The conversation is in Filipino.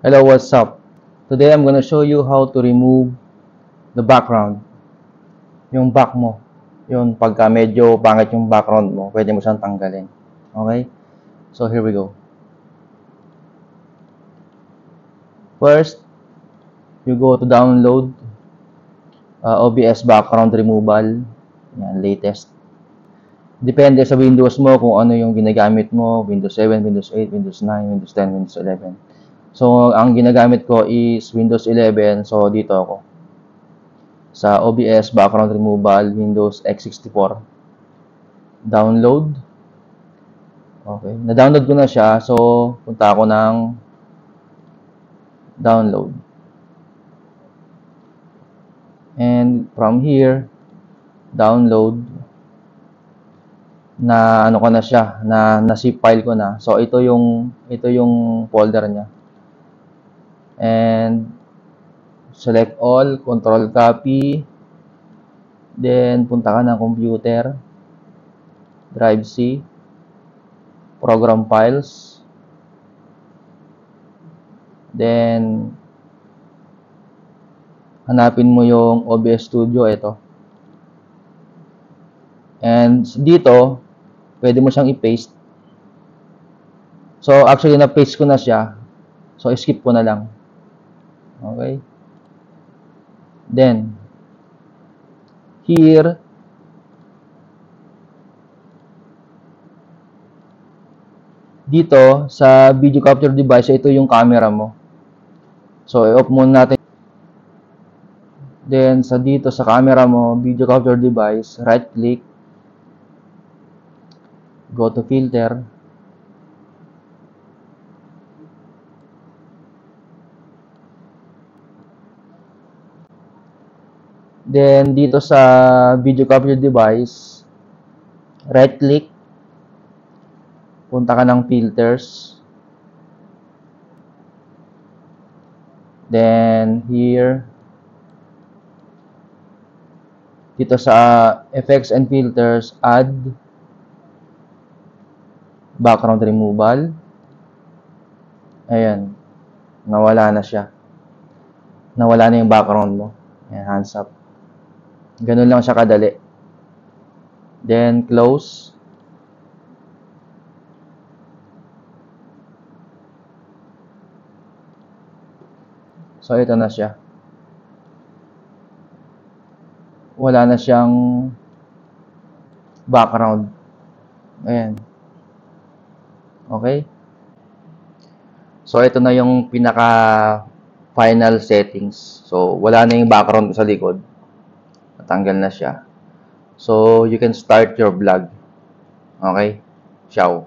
Hello, what's up? Today I'm gonna show you how to remove the background. Yung back mo. Yung pagka medyo pangit yung background mo, pwede mo siyang tanggalin. Okay? So here we go. First, you go to download OBS background removal. Yan, latest. Depende sa Windows mo kung ano yung ginagamit mo, Windows 7, Windows 8, Windows 9, Windows 10, Windows 11. So, ang ginagamit ko is Windows 11. So, dito ako. Sa OBS background removal, Windows x64. Download. Okay. Na-download ko na siya. So, punta ako ng download. And from here, download. Na ano ko na siya, na zip file ko na. So, ito yung folder niya. And select all, control copy. Then, punta ka ng computer. Drive C. Program files. Then, hanapin mo yung OBS Studio, ito. And dito, pwede mo siyang i-paste. So, actually, na-paste ko na siya. So, skip ko na lang. Okay? Then, here, dito, sa video capture device, ito yung camera mo. So, i-off muna natin. Then, dito sa camera mo, video capture device, right-click, go to filter, then, dito sa video capture device, right-click, punta ka ng filters, then, here, dito sa effects and filters, add background removal. Ayan. Nawala na siya. Nawala na yung background mo. Ayan, hands up. Ganun lang siya kadali. Then, close. So, ito na siya. Wala na siyang background. Ayan. Okay? So, ito na yung pinaka final settings. So, wala na yung background sa likod. Natanggal na siya. So, you can start your vlog. Okay? Ciao.